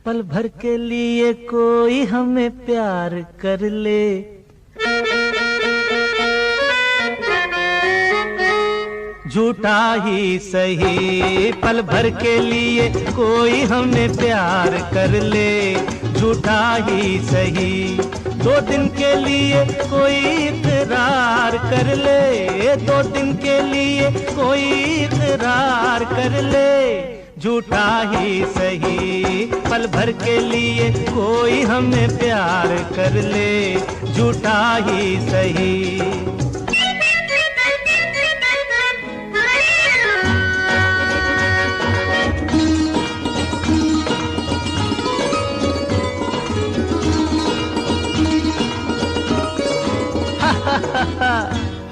पल भर के लिए कोई हमें प्यार कर ले, झूठा ही सही। पल भर के लिए कोई हमें प्यार कर ले, झूठा ही सही। 2 दिन के लिए कोई इकरार कर ले, 2 दिन के लिए कोई इकरार कर ले, झूठा ही सही। पल भर के लिए कोई हमें प्यार कर ले, झूठा ही सही।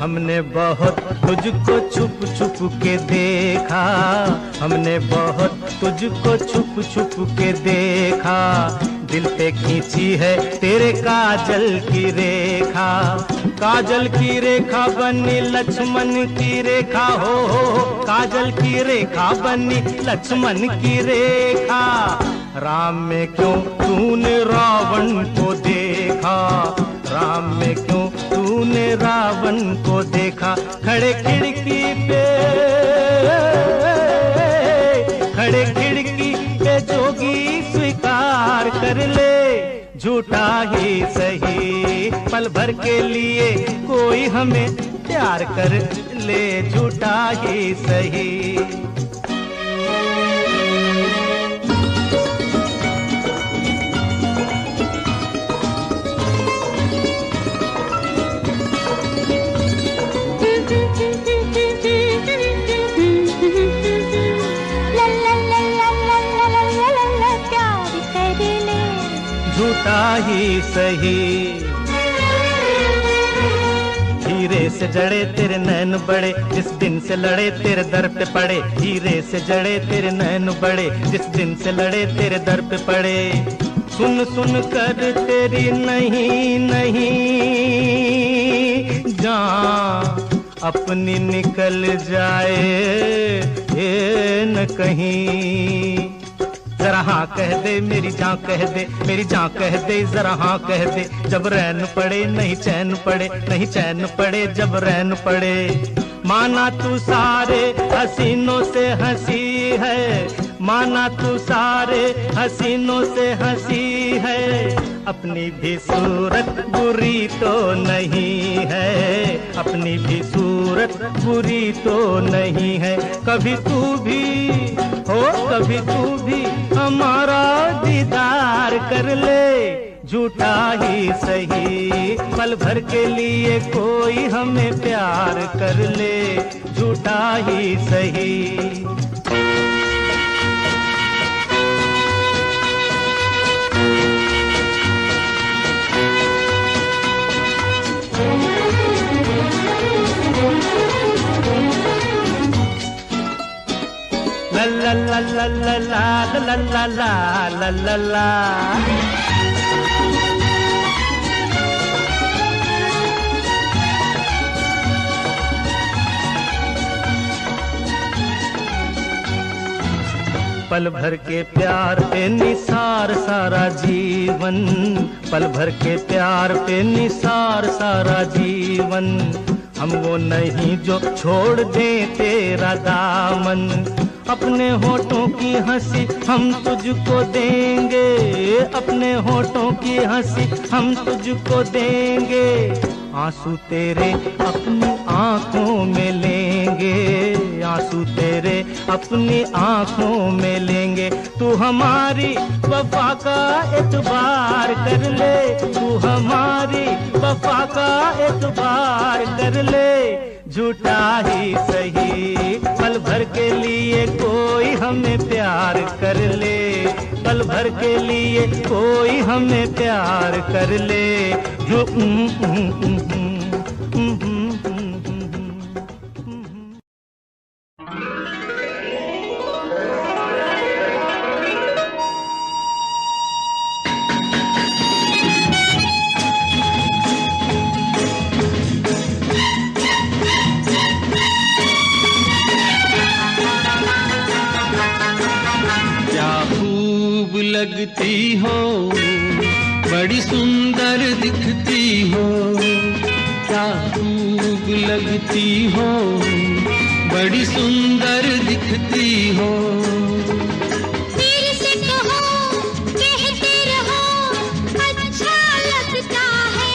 हमने बहुत तुझको छुप छुप के देखा, हमने बहुत तुझको छुप छुप के देखा। दिल पे खींची है तेरे काजल की रेखा, काजल की रेखा बनी लक्ष्मण की रेखा, हो काजल की रेखा बनी लक्ष्मण की रेखा। राम में क्यों तूने रावण को देखा, राम में क्यों तूने रावण को देखा। खड़े खिड़की पे, खड़े खिड़की पे जोगी स्वीकार कर ले, झूठा ही सही। पल भर के लिए कोई हमें प्यार कर ले, झूठा ही सही। झूठा ही सही। हीरे से जड़े तेरे नैन बड़े, जिस दिन से लड़े तेरे दर पे पड़े। हीरे से जड़े तेरे नैन बड़े, जिस दिन से लड़े तेरे दर पे पड़े। सुन सुन कर तेरी नहीं नहीं जान अपनी निकल जाए ये न कहीं। जरा हाँ कह दे मेरी जान कह दे, मेरी जान कह दे जरा हाँ कह दे। जब रैन पड़े नहीं चैन पड़े, नहीं चैन पड़े जब रैन पड़े। माना तू सारे हसीनों से हंसी है, माना तू सारे हसीनों से हंसी है। अपनी भी सूरत बुरी तो नहीं है, अपनी भी सूरत बुरी तो नहीं है। कभी तू भी हो, कभी तू भी हमारा दीदार कर ले, झूठा ही सही। पल भर के लिए कोई हमें प्यार कर ले, झूठा ही सही। ला ला ला ला ला ला ला ला ला ला। पल भर के प्यार पे निसार सारा जीवन, पल भर के प्यार पे निसार सारा जीवन। हम वो नहीं जो छोड़ दे तेरा दामन। अपने होठों की हंसी हम तुझको देंगे, अपने होठों की हंसी हम तुझको देंगे। आंसू तेरे अपनी आंखों में लेंगे, आंसू तेरे अपनी आंखों में लेंगे। तू हमारी वफा का एतबार कर ले, तू हमारी वफा का एतबार कर ले, झूठा ही सही। पल भर के लिए कोई हमें प्यार कर ले, पल भर के लिए कोई हमें प्यार कर ले। जो खूब लगती हो, बड़ी सुंदर दिखती हो, क्या खूब लगती हो, बड़ी सुंदर दिखती हो। फिर से कहो, कहते रहो, अच्छा लगता है,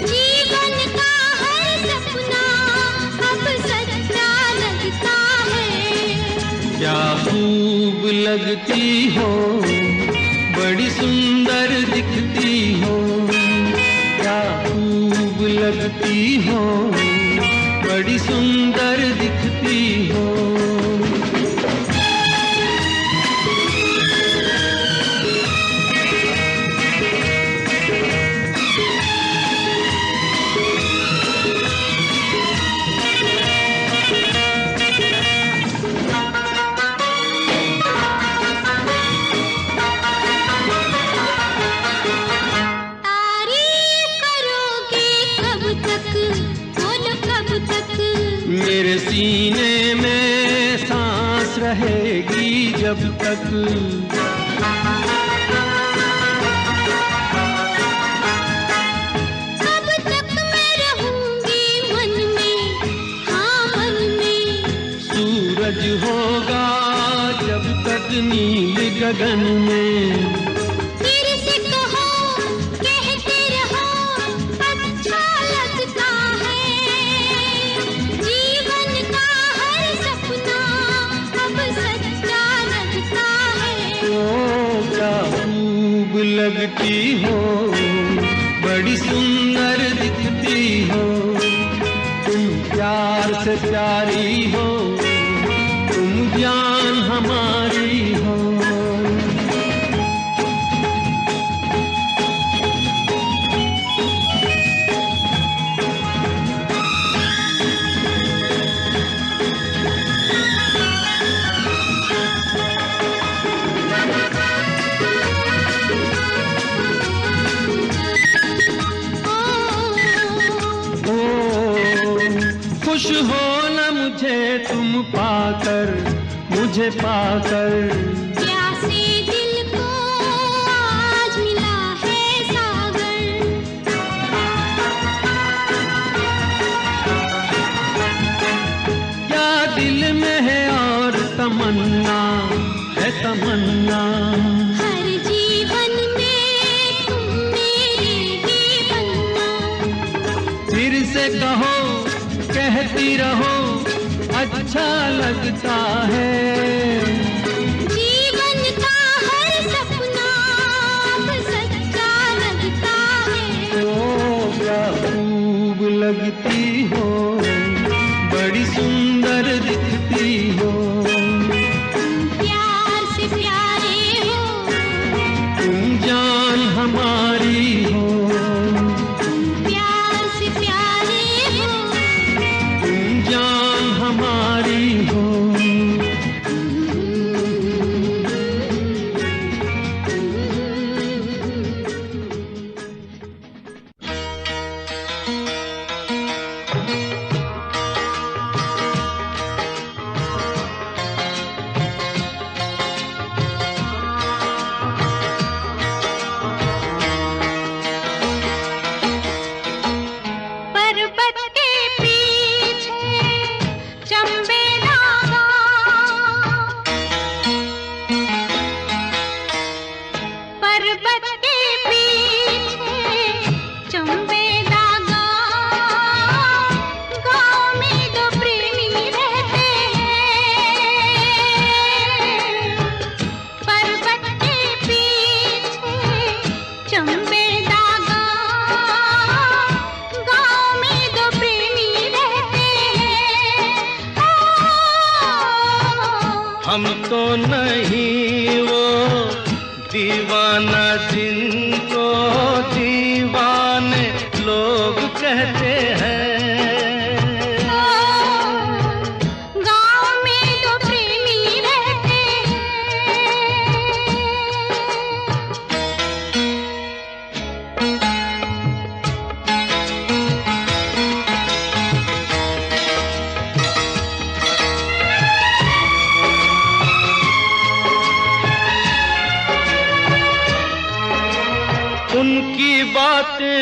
जीवन का हर सपना अब सच्चा लगता है। क्या खूब लगती हो, बड़ी सुंदर दिखती हो, क्या खूब लगती हो, बड़ी सुंदर दिखती हो। मेरे सीने में सांस रहेगी जब तक, तब तक मैं रहूंगी मन में, हाँ मन में। सूरज होगा जब तक नील गगन में। फिर से कहो, कहते रहो, अच्छा लगता है, जीवन का हर सपना अब सच्चा लगता है। ओ क्या खूब लगती हो, बड़ी सुंदर दिखती हो, तुम प्यार से प्यारी हो, तुम जान हमारी हो। खुश हो न मुझे तुम पाकर, मुझे पाकर। प्यासे दिल को आज मिला है सागर, क्या दिल में है और तमन्ना है तमन्ना, हर जीवन में तुम मेरे ही बनना। फिर से कहो, कहती रहो, अच्छा लगता है, जीवन का हर सपना अब सच्चा लगता है। ओ क्या खूब लगती हो, बड़ी सुंदर दिखती हो, प्यार से प्यारे हो, तुम जान हमारी हो, प्यार से प्यारे हो, तुम जान हमारी हो। पर्वत के पीछे चंबेला गाँव, पर्वत के पीछे चंबेला गाँव, गाँव में दो प्रेमी रहते हैं। पर्वत के पीछे चंबेला गाँव, गाँव में दो प्रेमी रहते हैं। हम तो नहीं वो दीवाना जिनको दीवाने लोग कहते हैं। गाँव में दो प्रेमी रहते हैं।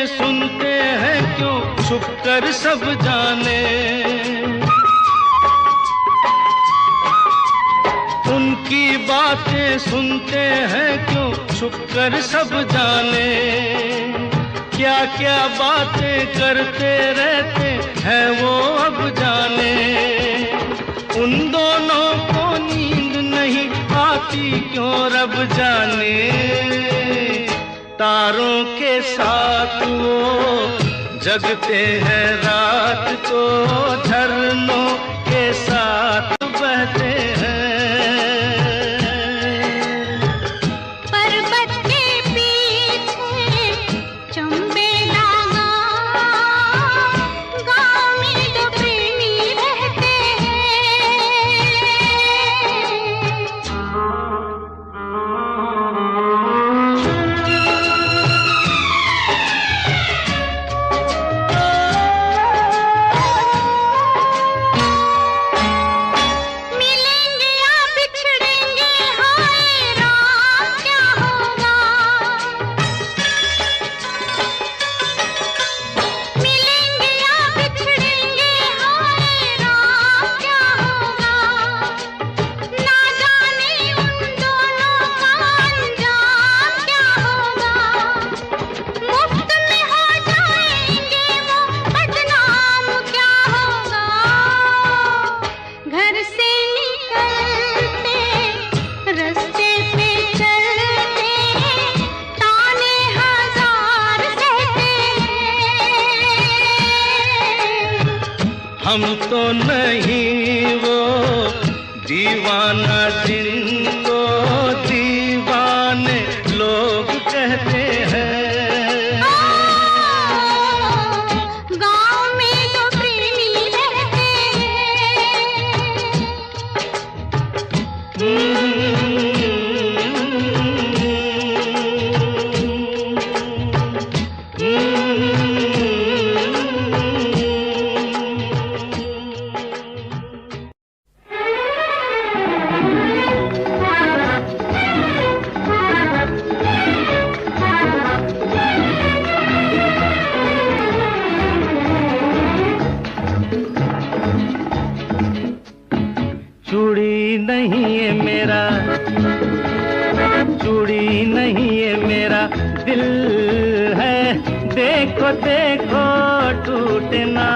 बातें सुनते हैं क्यों छुप कर सब जाने, उनकी बातें सुनते हैं क्यों छुप कर सब जाने, क्या क्या बातें करते रहते हैं वो अब जाने। उन दोनों को नींद नहीं आती क्यों रब जाने, तारों के साथ वो जगते हैं रात को, झरनों के साथ बहते हैं। पर्वत के पीछे चंबे दागा, गाँव में दो प्रेमी रहते हैं। मिलेंगे या बिछड़ेंगे, हाय राम क्या होगा। मिलेंगे या बिछड़ेंगे, हाय राम क्या होगा। ना जाने उन दोनों का अंजाम क्या होगा। मुफ्त में हो जाएंगे वो बदनाम क्या होगा। घर से निकलते रास्ते पे चलते ताने हजार सहते हैं। हम तो नहीं वो दीवाना जिनको दीवाने लोग कहते हैं। गाँव में दो प्रेमी रहते चूड़ी नहीं है मेरा, चूड़ी नहीं है मेरा दिल है, देखो देखो टूटना।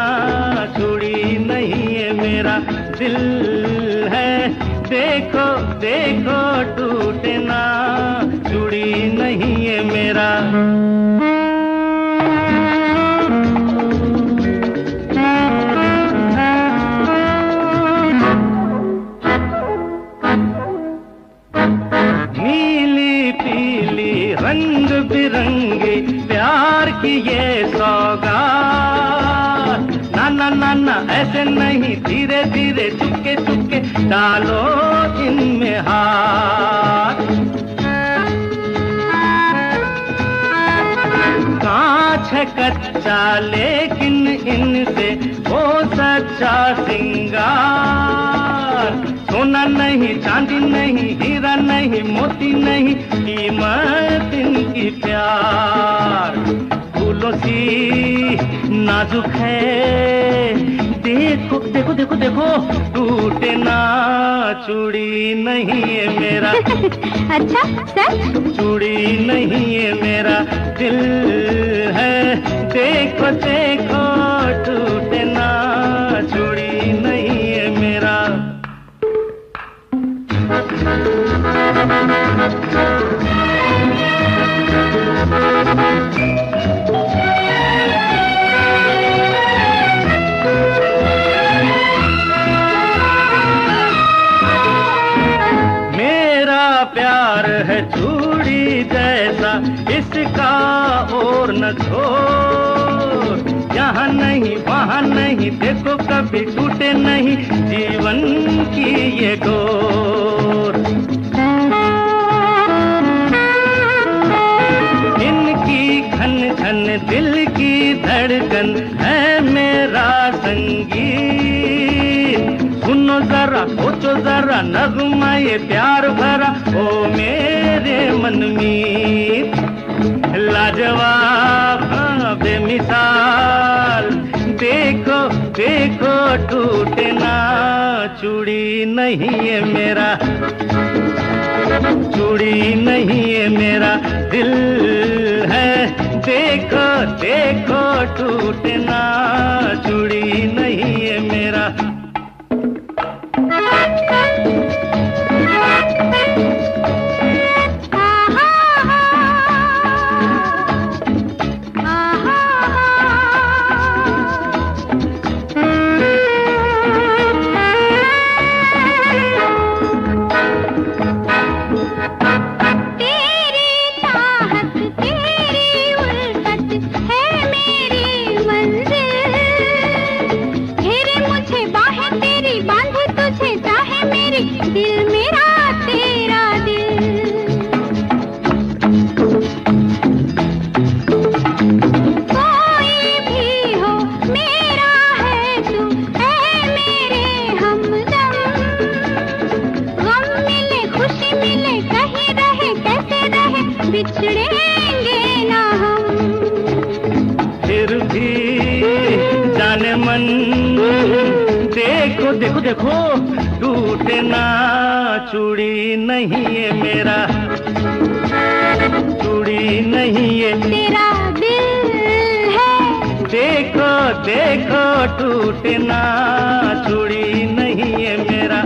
चूड़ी नहीं है मेरा दिल है, देखो देखो टूटना। चूड़ी नहीं है मेरा। नीली पीली रंग बिरंगी प्यार की ये सौगात, ना ना ना ना ऐसे नहीं, धीरे धीरे चुपके चुपके डालो इनमें हाथ। कांच है कच्चा लेकिन इनसे हो सच्चा सिंगार। सोना नहीं, चांदी नहीं, हीरा नहीं, मोती नहीं, कीमत इनकी प्यार। फूलों सी नाजुक है, देखो देखो देखो देखो टूटे ना। चूड़ी नहीं है मेरा अच्छा सच? चूड़ी नहीं है मेरा दिल है, देखो देखो टूटे ना। चूड़ी नहीं है मेरा। मेरा प्यार है चूड़ी जैसा, इसका और न छोड़। यहाँ नहीं वहाँ नहीं, देखो कभी टूटे नहीं जीवन की ये डोर। इनकी खन खन दिल की धड़कन है मेरा संगीत। सुनो जरा सोचो जरा नगमा ये प्यार भरा, ओ मेरे मन में लाजवाब बेमिसाल। देखो देखो टूटे ना, चूड़ी नहीं है मेरा, चूड़ी नहीं है मेरा दिल है। देखो देखो टूटे ना, चूड़ी नहीं है मेरा। दिल मेरा तेरा दिल, कोई भी हो मेरा है तू, है मेरे हमदम। गम मिले खुशी मिले कहीं रहे कैसे रहे, बिछड़ेंगे ना हम। फिर भी जाने मन, देखो देखो देखो टूटे ना, चूड़ी नहीं है मेरा, चूड़ी नहीं है तेरा दिल है। देखो देखो टूटे ना, चूड़ी नहीं है मेरा।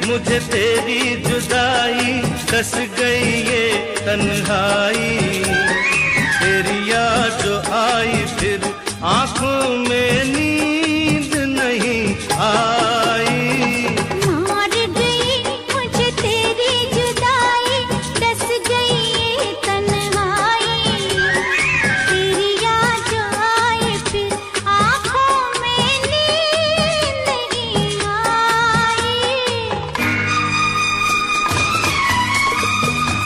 मुझे तेरी जुदाई, दस गई ये तन्हाई। तेरी याद जो आई फिर आंखों में नींद नहीं आई। मार गई मुझे तेरी जुदाई, दस गई ये तन्हाई। तेरी याद जो आई फिर आंखों में नींद नहीं आई।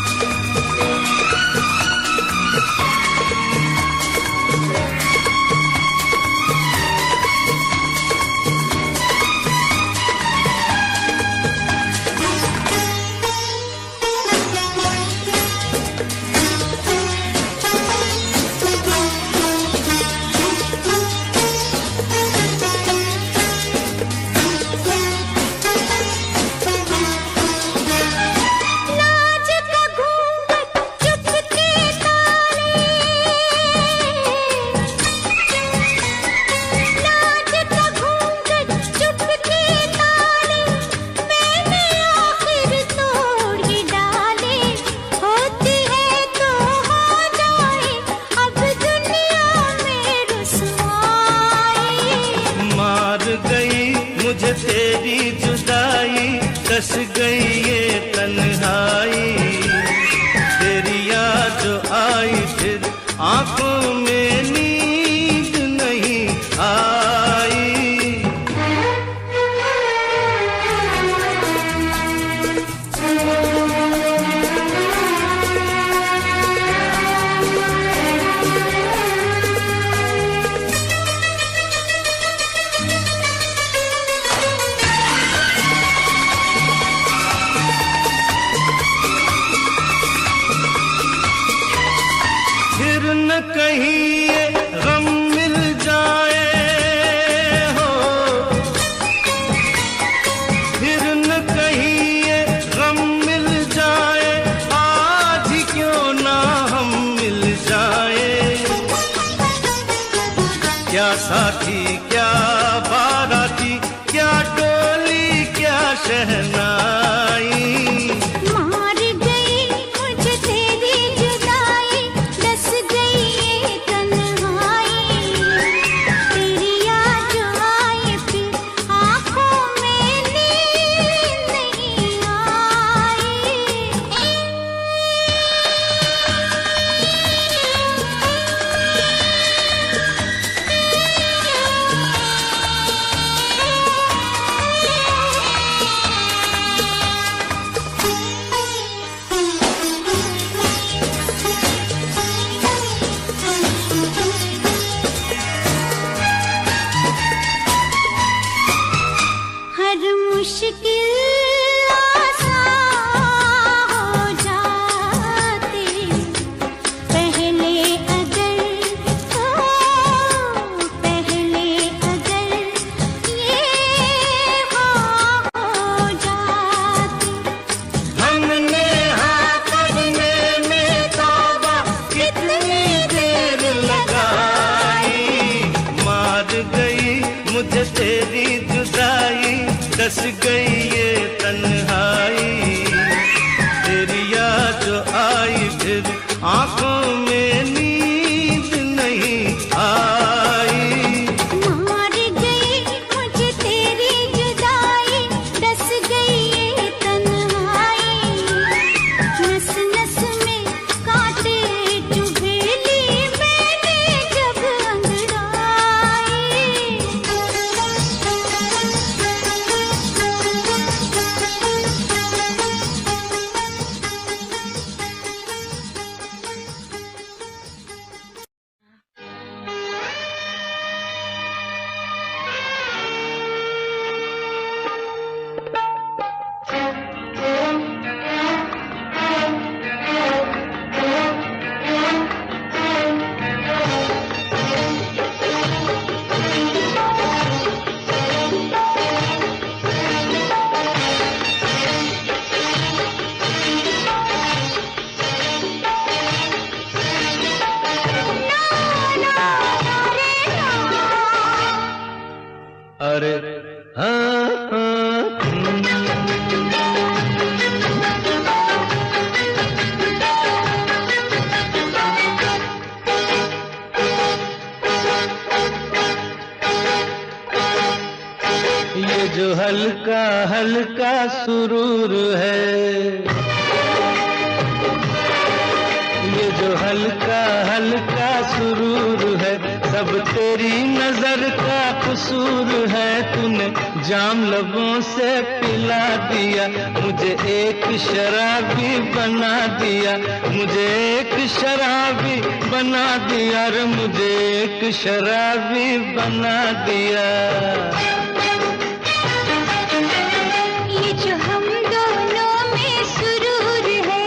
मुझे तेरी जुदाई, दस गई ये तन्हाई। तेरी याद जो आई फिर आंखों में नींद नहीं आई। फिर न कहीं ये गम मिल जा साथी क्या बाराती, क्या डोली क्या शहनाई। मार गई मुझे तेरी जुदाई, डस गई ये तन्हाई। तेरी याद जो आई फिर आँखों में नींद नहीं आई। हर मुश्किल आसान हो जाती, पहले अगर ये हो जाती। हमने हाँ करने में तौबा कितनी देर लगाई। मार गई मुझे तेरी जुदाई, डस गई ये तन्हाई। तेरी याद जो आई फिर आंखों में नींद नहीं आई। मार गई मुझे तेरी जुदाई, डस गई ये तन्हाई। नस नस में कांटे चुभे ली मैंने जब अरे हाँ हाँ ये जो हल्का हल्का सुरूर है, ये जो हल्का हल्का सुरूर है, सब तेरी नजर का कसूर है। तूने जाम लबों से पिला दिया, मुझे एक शराबी बना दिया, मुझे एक शराबी बना दिया रे, मुझे एक शराबी बना दिया। ये जो हम दोनों में सुरूर है,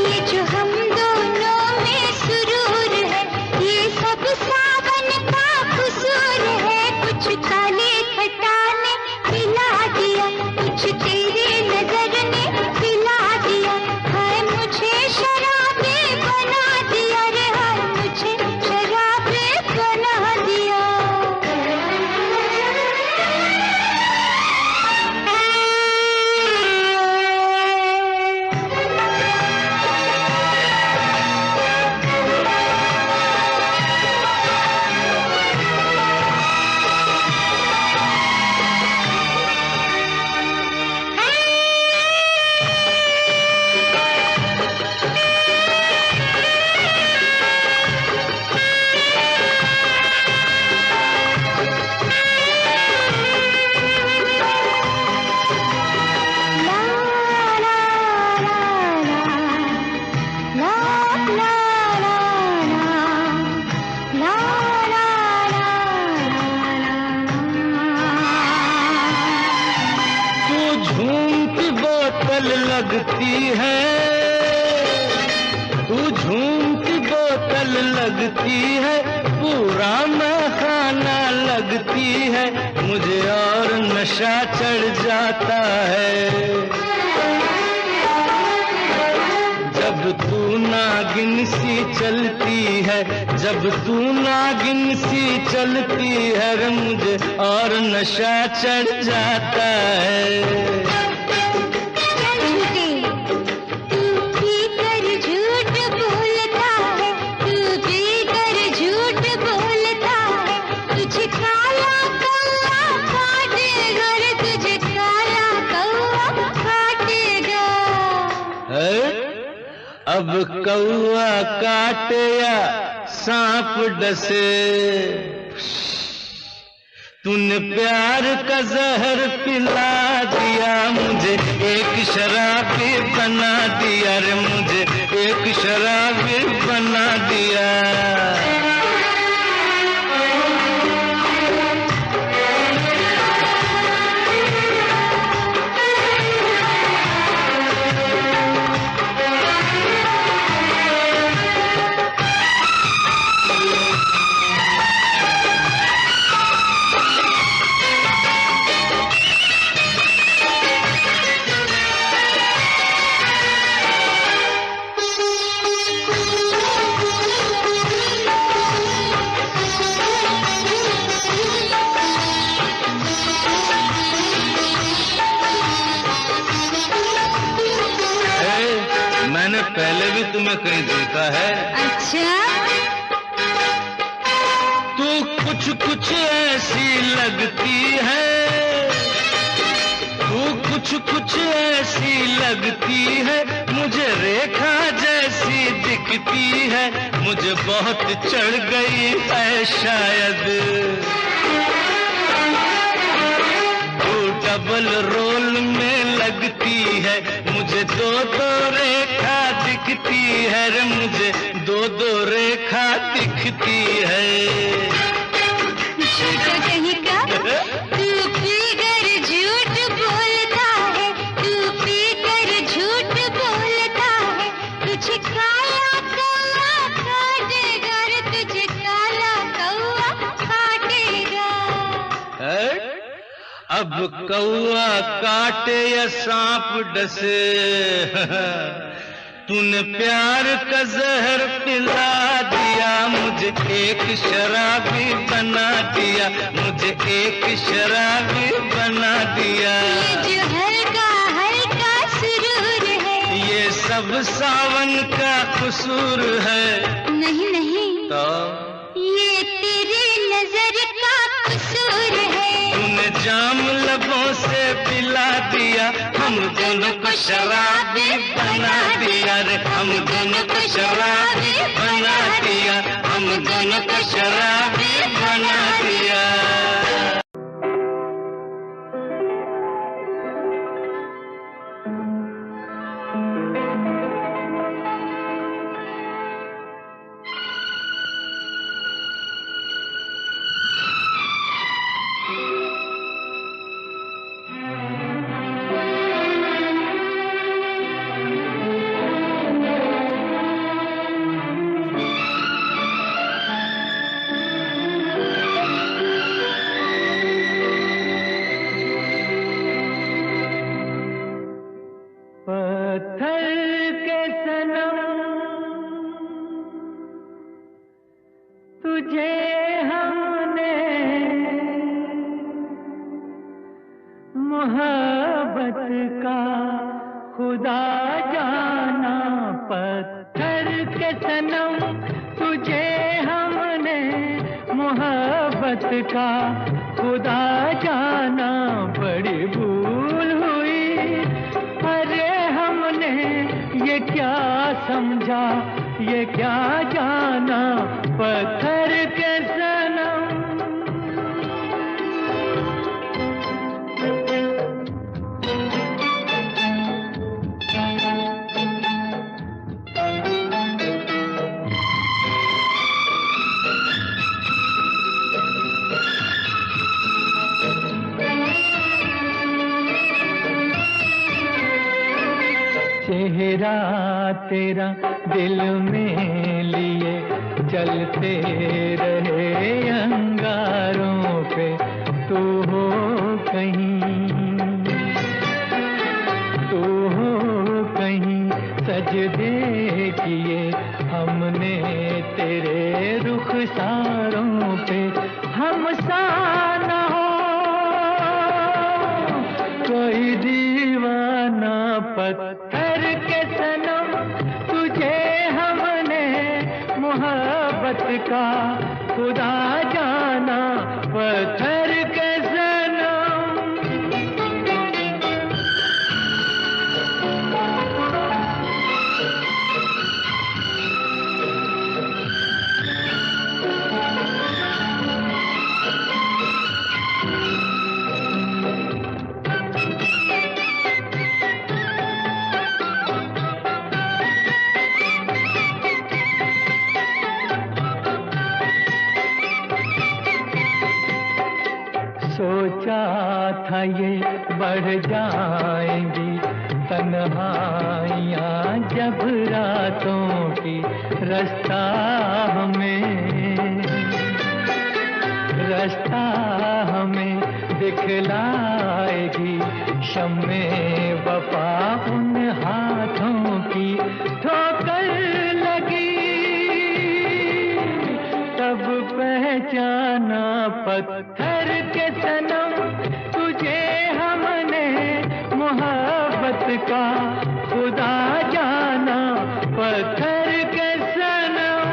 ये जो हम दोनों में सुरूर है, ये सब सावन का कसूर है। कुछ काले खटाने पिला दिया, कुछ तेरी नजर ने पिला दिया। हाय मुझे शराबी बना दिया रे, हाय मुझे शराबी बना दिया। लगती है, तू झूम की बोतल लगती है, पूरा खाना लगती है, मुझे और नशा चढ़ जाता है। जब तू ना नागिन सी चलती है, जब तू नागिन सी चलती है रे मुझे और नशा चढ़ जाता है। अब कौआ काटे या सांप डसे, तूने प्यार का जहर पिला दिया मुझे, एक शराबी बना दिया रे मुझे, एक शराबी बना दिया। मैंने पहले भी तुम्हें कहीं देखा है। अच्छा? तू कुछ कुछ ऐसी लगती है, तू कुछ कुछ ऐसी लगती है, मुझे रेखा जैसी दिखती है, मुझे बहुत चढ़ गई है शायद। डबल रोल में लगती है, मुझे दो दो रेखा दिखती है रे मुझे दो दो रेखा दिखती है। झूठा कहीं का, तू पीकर झूठ बोलता है, तू पीकर झूठ बोलता है, तुझे काला कौआ काटेगा रे, तुझे काला कौआ काटेगा। अब कौआ काटे या सांप डसे, तूने प्यार का जहर पिला दिया मुझे, एक शराबी बना दिया मुझे, एक शराबी बना दिया। ये जो हल्का हल्का सुरूर है, ये सब सावन का कसूर है। नहीं नहीं, तो ये तेरी नजर का कसूर है। तूने जाम लबों से पिला दिया, हम दोनों को शराबी बना दिया रे, हम दोनों को शराबी बना दिया, हम दोनों को शराबी बना दिया। चेहरा तेरा दिल में लिए चलते रहे अंगारों पे, तू हो कहीं सजदे किए हमने तेरे रुखसारों पे हमसा न हो कोई दीवाना पत्थर के सनम तुझे हमने मोहब्बत का खुदा जाना पत्थर के सनम। सोचा था ये बढ़ जाएंगी तन्हाइयाँ जब रातों की रास्ता हमें दिखलाएगी शम्मे वफा उन हाथों की ठोकर लगी तब पहचाना पत्थर के सनम तुझे हमने मोहब्बत का खुदा जाना पत्थर के सनम।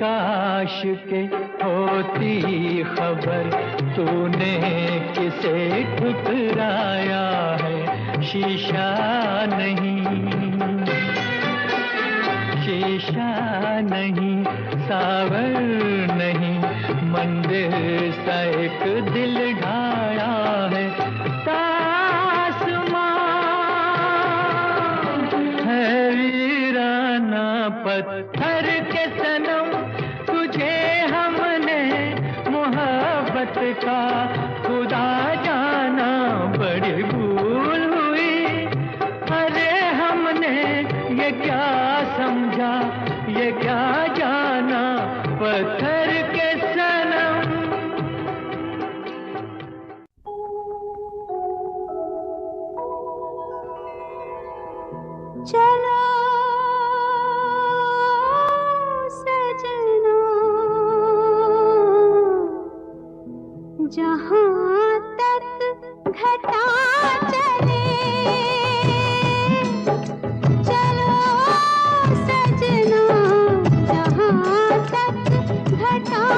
काश के होती खबर तूने किसे ठुकराया है शीशा नहीं सावर नहीं मंदिर सा एक दिल ढाया है तासमान है वीराना पत्थर के सनम तुझे हमने मोहब्बत का खुदा जाना बड़ी भूल हुई अरे हमने ये क्या समझा ये क्या जाना पत्थर के सनम। चलो सजना जहाँ तक घटा चले चलो सजना जहाँ तक घटा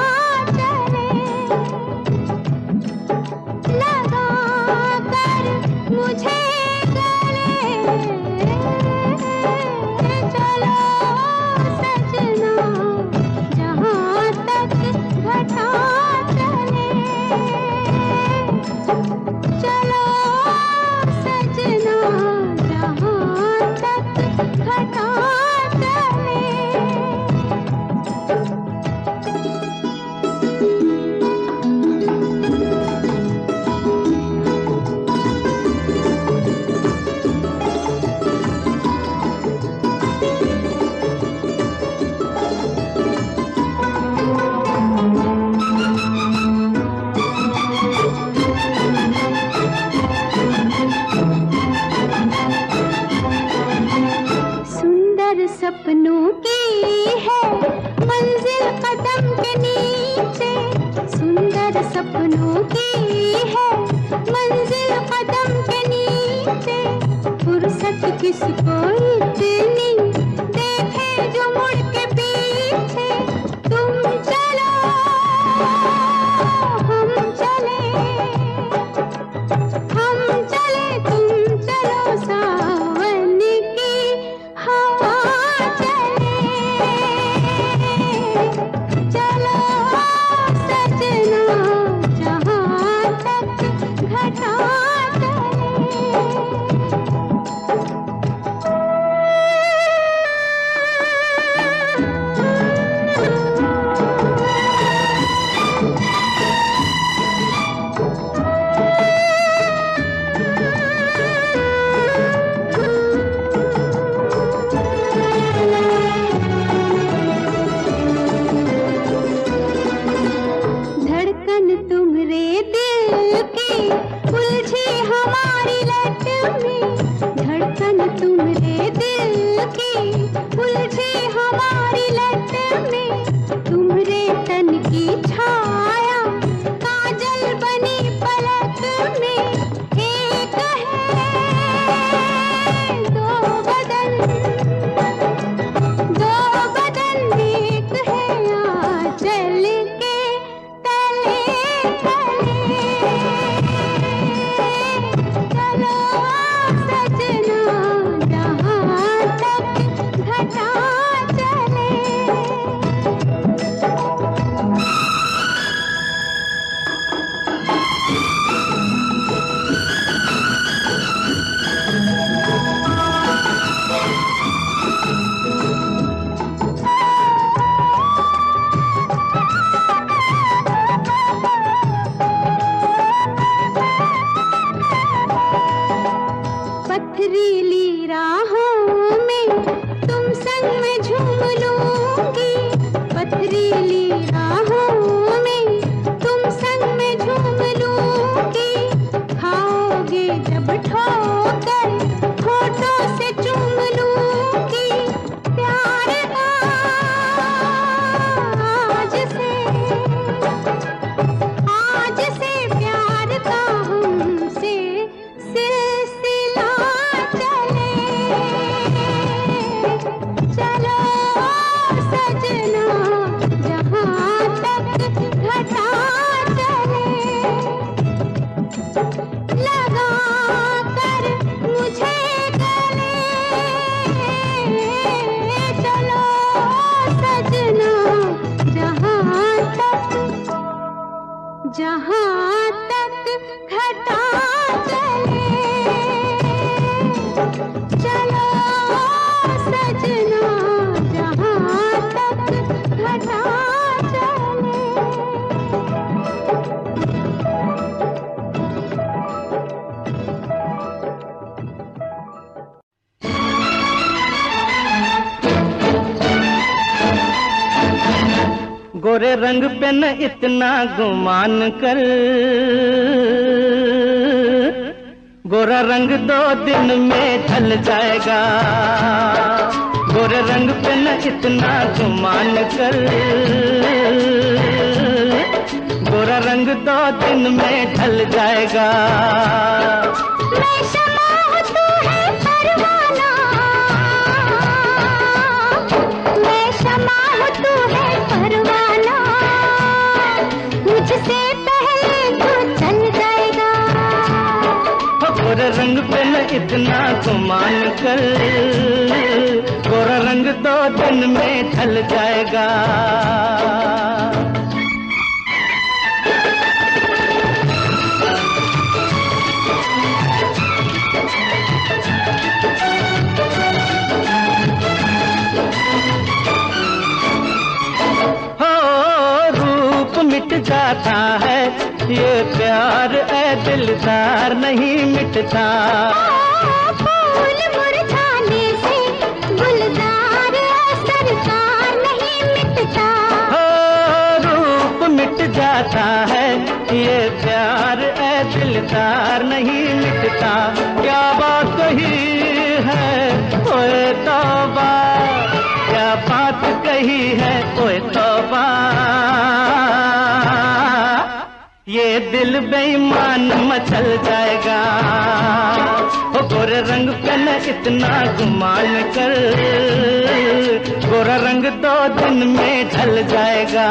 पथरीली राहों में तुम संग में झूम लूंगी, खाओगे जब ठोकर होठों से चूम लूंगी। प्यार आज से प्यार का हमसे सिलसिला चले। चलो सजना जहाँ तक घटा चले, लगा कर मुझे गले। चलो सजना जहाँ तक घटा चले। चलो सजना जहाँ तक घटा चले। गोरे रंग पे न इतना गुमान कर, गोरा रंग 2 दिन में ढल जाएगा। गोरे रंग पे न इतना गुमान कर, गोरा रंग 2 दिन में ढल जाएगा। मैं शमा हूँ तू है परवाना, मैं शमा हूँ तू है परवाना, मुझसे पहले तू चल जाएगा। गोरे रंग पे न इतना गुमान कर, गोरा रंग 2 दिन में ढल जाएगा। मिट जाता है ये प्यार, ऐ दिलदार नहीं मिटता। फूल मुरझाने से गुलजार सरकार नहीं मिटता। रूप मिट जाता है ये प्यार, ऐ दिलदार नहीं मिटता। क्या बात कही है ओए तौबा, क्या बात कही है ओए तौबा। ये दिल बेईमान मचल जाएगा। ओ गोरे रंग पे न इतना गुमान कर, गोरा रंग 2 दिन में ढल जाएगा।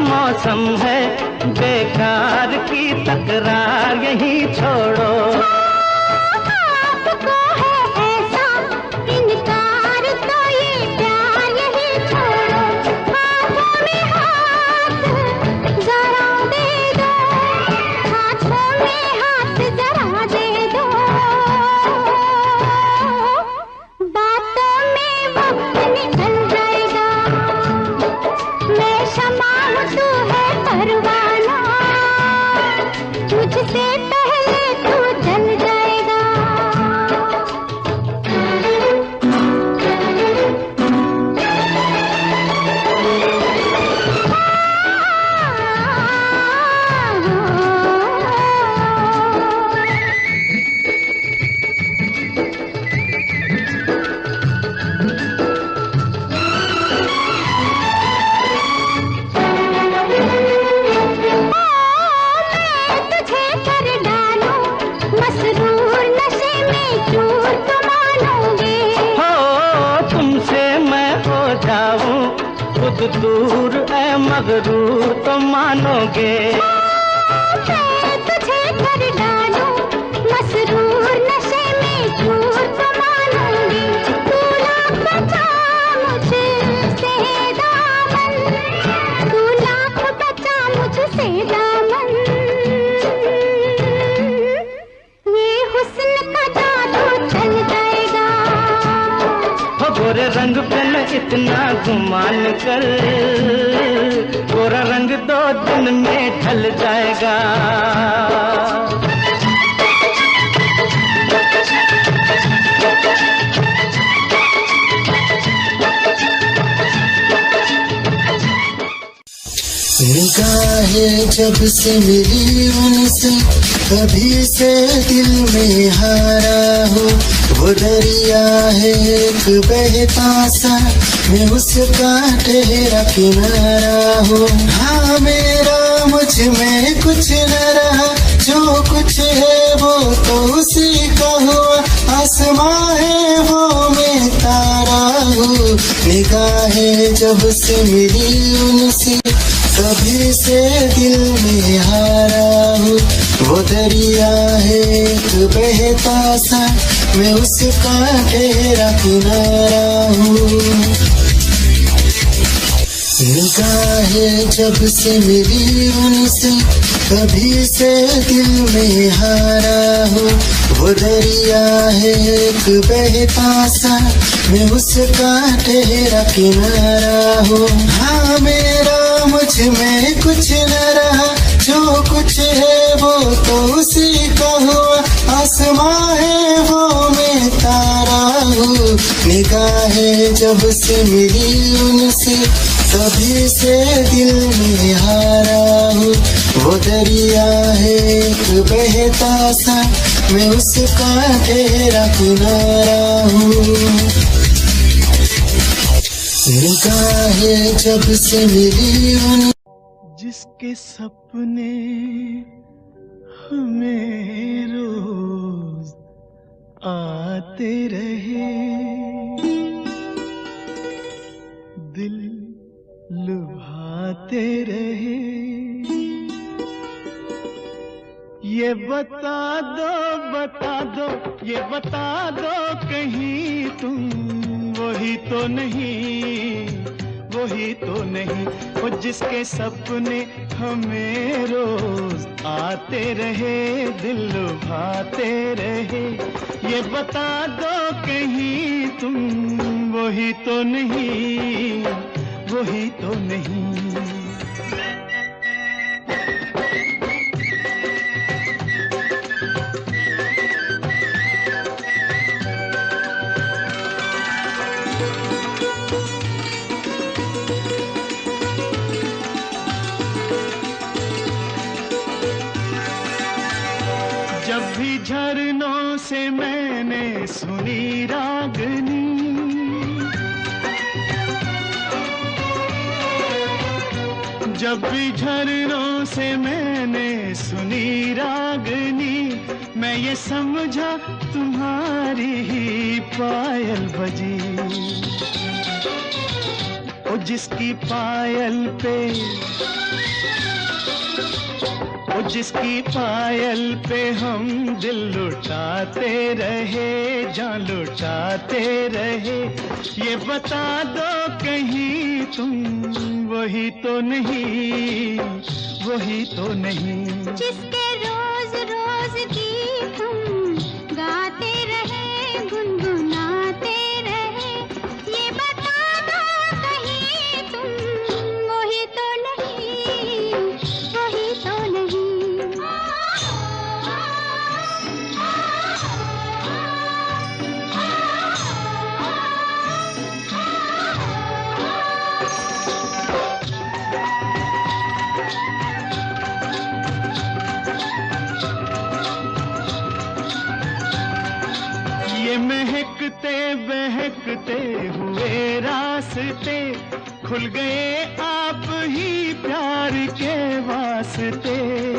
मौसम है बेकार की तकरार यही छोड़ो। आपको है ऐसा इनकार तो ये प्यार यही छोड़ो। हाथों में हाथ जरा दे दो, हाथों में हाथ जरा दे दो। बातों में वक्त निकल जाएगा। मैं शमा हूँ तू है परवाना, मुझसे पहले तू जल जाएगा। खुद दूर ऐ मगरूर तो मानोगे। मैं तुझे कर डालूं मसरूर नशे गोरे रंग पे न इतना गुमान कर, गोरा रंग 2 दिन में ढल जाएगा। निगाहें जब से मिली उनसे, कभी से दिल में हारा हो। वो दरिया है एक बहता सा, मैं उसका ठहरा किनारा हो। हाँ मेरा मुझ में कुछ न रहा, जो कुछ है वो तो उसी का हुआ। आसमां है वो मैं तारा हूँ। निगाहें जब से मिली उनसे, कभी से दिल में हारा हूँ। वो दरिया है एक बहता सा, मैं उसका ठहरा किनारा हूँ। निगाहें जब से मिली उनसे, कभी से दिल में हारा हूँ। वो दरिया है एक बहता सा, मैं उसका ठहरा किनारा हूँ। हाँ मेरा मुझ में कुछ न रहा, जो कुछ है वो तो उसी का हुआ। आसमां है वो मैं तारा हूँ। निगाहें जब से मिली उनसे, कभी से दिल में हारा हूँ। वो दरिया है एक बहता सा, मैं उसका ठहरा किनारा हूँ। निगाहें जब से मिली उन, जिसके सपने हमें रोज आते रहे, दिल लुभाते रहे। ये बता दो, ये बता दो कहीं तुम वही तो नहीं, वही तो नहीं। वो जिसके सपने हमें रोज आते रहे, दिल लुभाते रहे। ये बता दो कहीं तुम वही तो नहीं, वही तो नहीं। जब भी झरनों से मैंने सुनी रागनी, जब भी झरनों से मैंने सुनी रागनी, मैं ये समझा तुम्हारी ही पायल बजी। ओ जिसकी पायल पे, ओ जिसकी पायल पे हम दिल लुटाते रहे, जान लुटाते रहे। ये बता दो कहीं तुम वही तो नहीं, वही तो नहीं। जिसके रोज रोज गीत हम गाते रहे, गुनगुनाते रहे। ये बता दो कहीं तुम वही तो नहीं, वही तो नहीं। ये महकते बहकते हुए रास्ते खुल गए आप ही प्यार के वास्ते।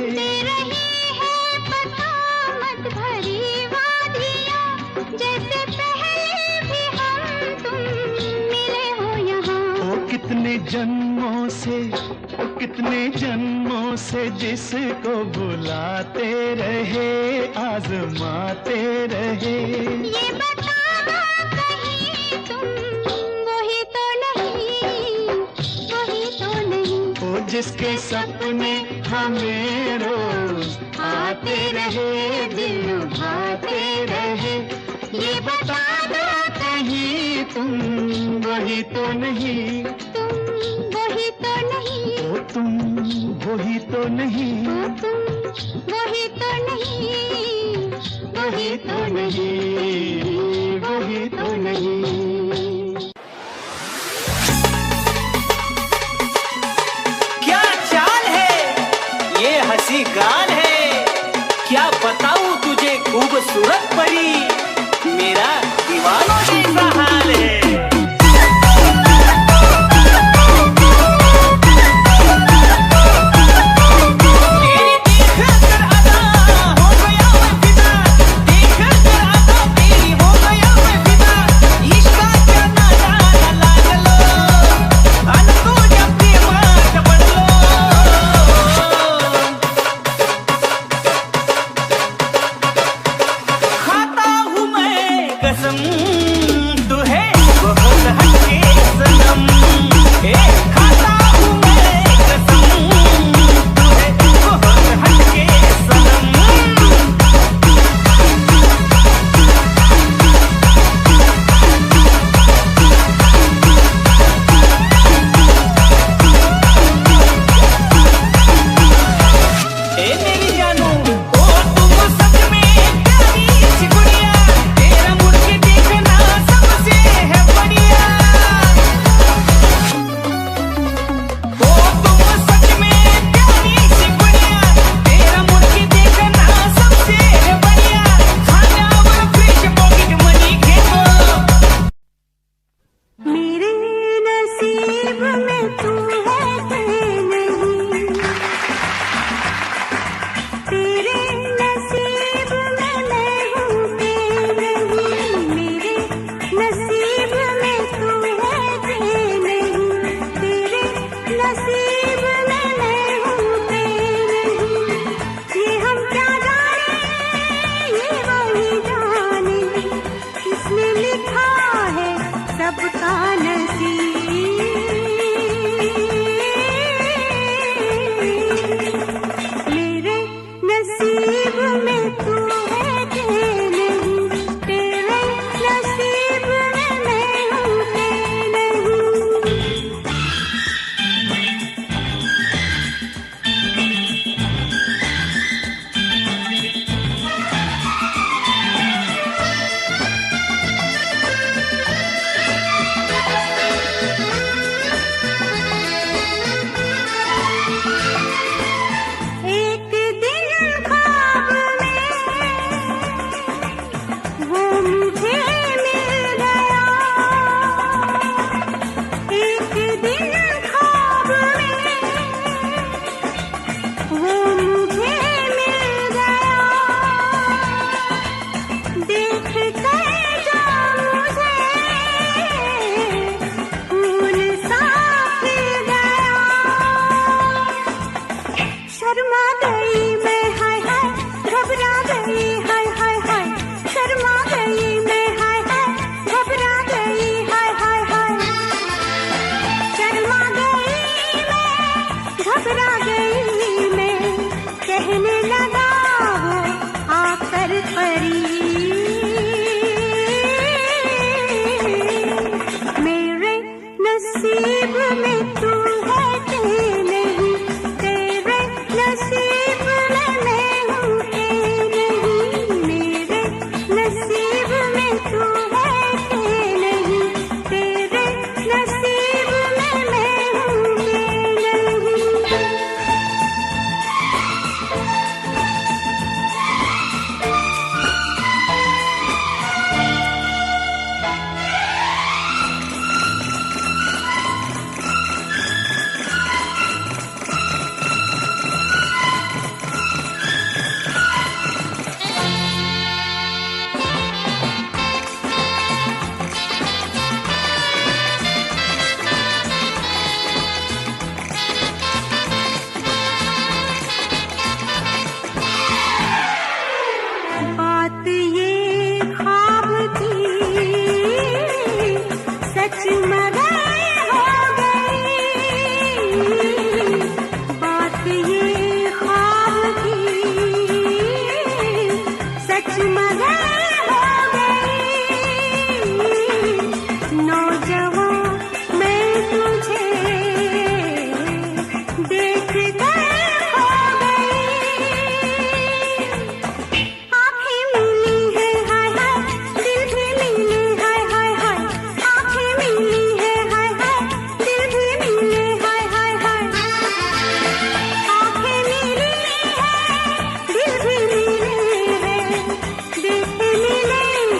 दे रही है बसामत भरी वादियाँ, जैसे पहले भी हम तुम मिले हो यहाँ। ओ कितने जन्मों से, ओ कितने जन्मों से जिसको बुलाते रहे, आजमाते रहे। ये बता दो कहीं तुम वही तो नहीं, वही तो नहीं। ओ जिसके सपने हमें रोज आते रहे, दिल लुभाते रहे। ये बता दो कहीं तुम वही तो नहीं, तुम वही तो नहीं, ओ तुम वही तो नहीं, ओ तुम वही तो नहीं, वही तो नहीं, वही तो नहीं। क्या चाल है, ये हंसी गाल है, क्या बताऊं तुझे खूबसूरत परी, मेरा दीवानों जैसा हाल है।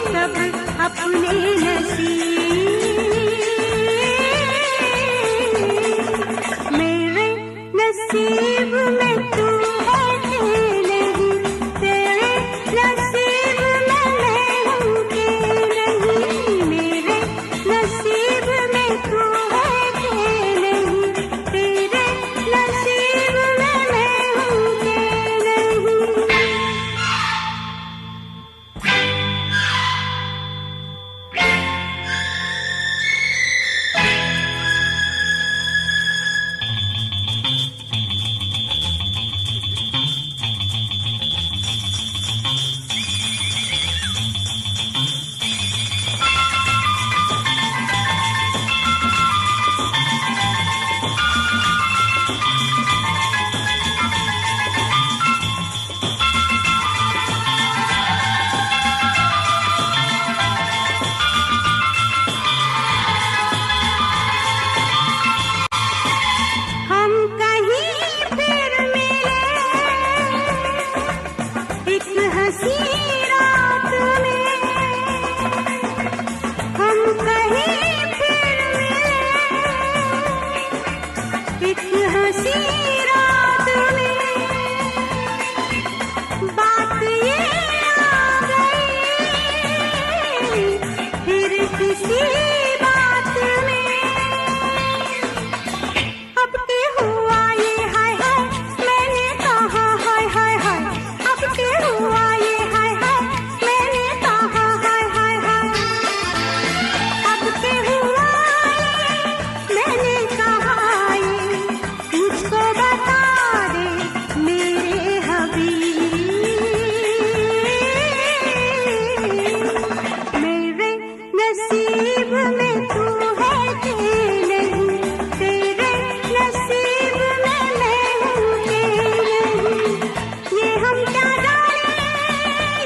सब अपने नसीब। मेरे नसीब में तू है कि नहीं, तेरे नसीब में मैं हूँ कि नहीं। मेरे नसीब में तू है कि नहीं, तेरे नसीब में मैं हूँ कि नहीं। हम कहीं फिर मिले एक हंसी रात में, हम कहीं फिर मिले एक हंसी रात में। बात ये आ गई फिर किसी बात में। अब के हुआ ये हाय हाय, मैंने कहा हाय हाय हाय। अब के हुआ ये हाय हाय, मैंने कहा हाय हाय हाय। अब के हुआ ये, मैंने कहा ये, मुझको बता दे मेरे हबीब। मेरे नसीब में तू है कि नहीं, तेरे नसीब में मैं हूँ कि नहीं। ये हम क्या जाने,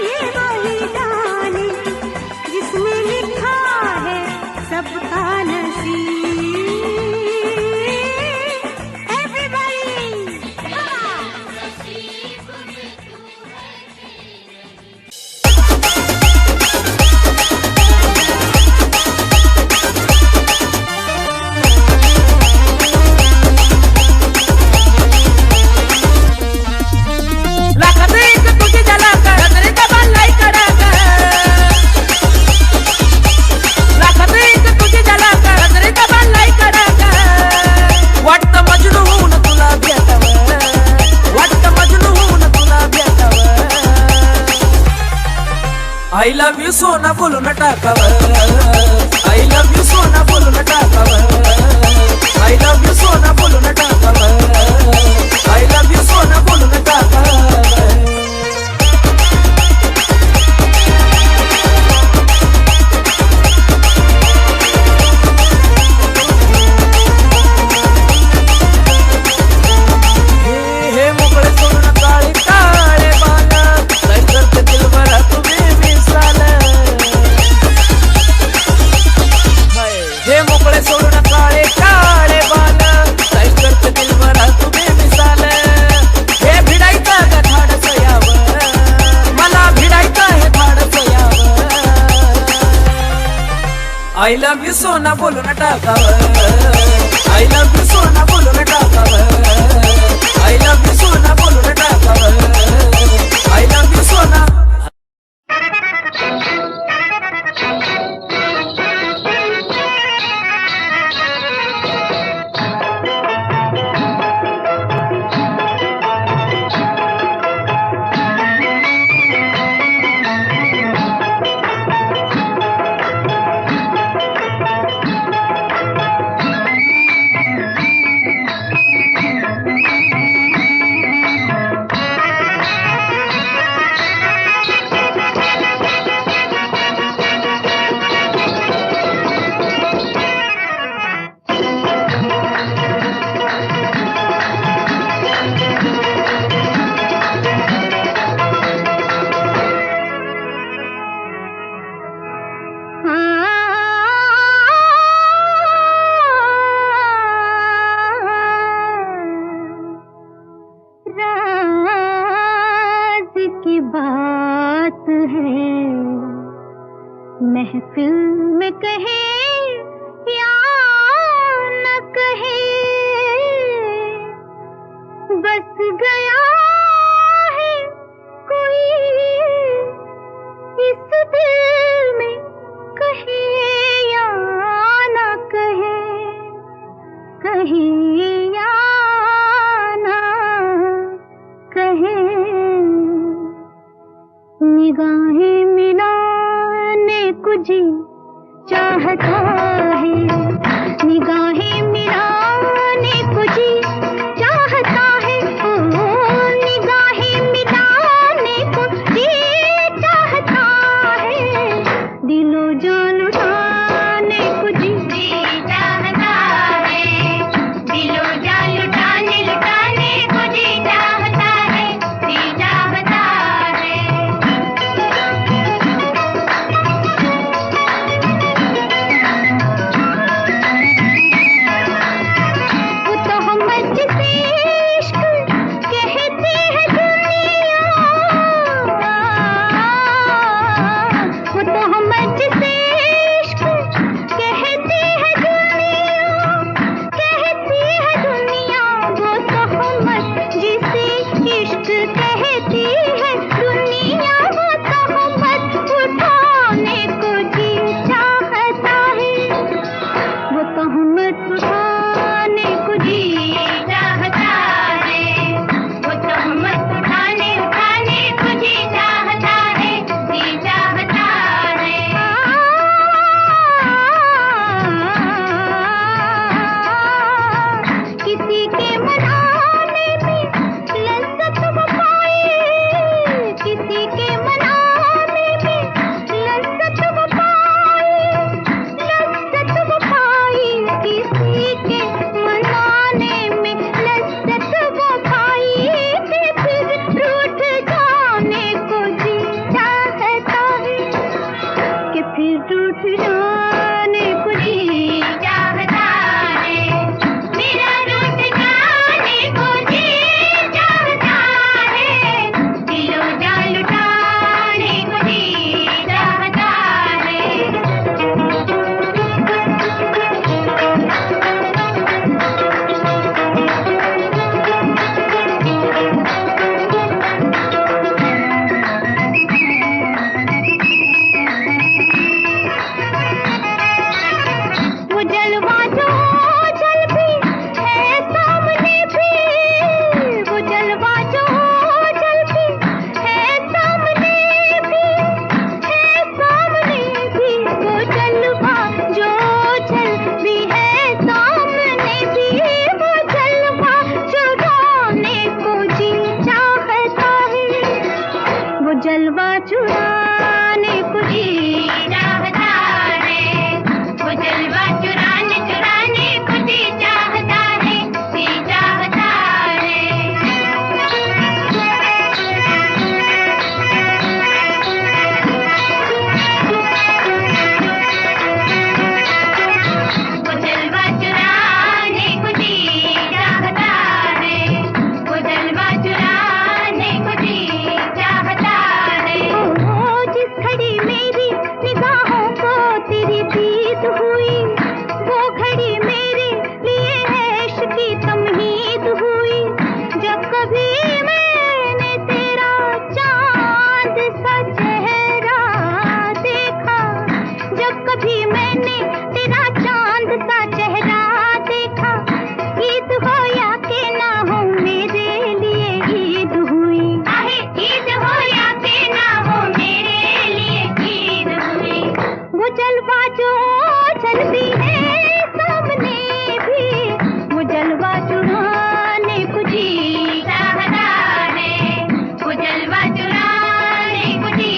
ये वही जाने जिसने लिखा है सबका नसीब। Everybody, come on! I love you सोना बोलून टाकावं, I love you सोना बोलून टाकावं, I love you सोना बोलून टाकावं, I love you सोना बोलून टाकावं। हे मोकळे सोडून काळे काळे बाल, काय करते दिलभरा तुम्ही मिसाल। हे मोकळे सोडून काळे काळे बाल, काय करते दिलभरा तुम्ही मिसाल। हे भिडायचं का धाडस यावं, मला भिडायचं हे धाडस यावं। I love you सोना बोलून टाकावं, I love you सोना बोलून टाकावं, I love you सोना बोलून टाकावं, I love you सोना। महफिल में कहे या न कहे, बस गया है कोई इस दिल में, कहे या न कहे, कहे या न कहे। निगाहें मिलाने को जी चाहता है, निगाहें मिलाने को जी चाहता है, ओ निगाहें मिलाने को जी चाहता है, दिलो जान लुटाने को जी चाहता है, दिलो जान लुटाने को जी चाहता है, जी चाहता है। वो तो हम जिसे इश्क कहती है दुनिया, वो तो हम जिसे इश्क कहती है दुनिया, कहती है दुनिया, वो तो हम जिसे इश्क कहती है दुनिया, वो तो हम उठाने को जी चाहता है, वो तो हम उठाने को जी चाहता है, वो तो हम उठाने को जी चाहता है, जी चाहता है। किसी के मनाने में लज्जत वो पाए, किसी के मनाने में लज्जत वो पाए, लज्जत वो पाए, किसी के मनाने में लज्जत वो पाए, कि फिर रूठ जाने को जी चाहता है, कि फिर रूठ जाने को जी चाहता है, मेरा रूठ जाने को जी चाहता है, दिलो जान लुटाने को जी चाहता वो जलवा जो जल भी है सामने भी, वो जलवा जो जल भी है सामने भी, है सामने भी, वो जलवा जो जल भी है सामने भी, वो जलवा चुराने को जी चाहता है, वो जलवा चुराने को जी चाहता है, वो जलवा चुराने को जी चाहता है, जी चाहता है। वो जलवा चुराने को जी चाहता है, वो जलवा चुराने को जी चाहता है। ओ जिस घड़ी मेरी निगाहों को तेरी दीद हुई, वो घड़ी मेरे लिए ऐश की तमहीद हुई, जब कभी मैंने तेरा चांद सा चेहरा देखा, जब कभी मैंने तेरा चांद सा चेहरा देखा, ईद हो या के ना हो मेरे लिए ईद हुई, ईद हो या के ना हो मेरे लिए ईद हुई। वो जलवा जो जलती है सामने भी, वो जलवा चुराने को जी चाहता है, वो जलवा चुराने को जी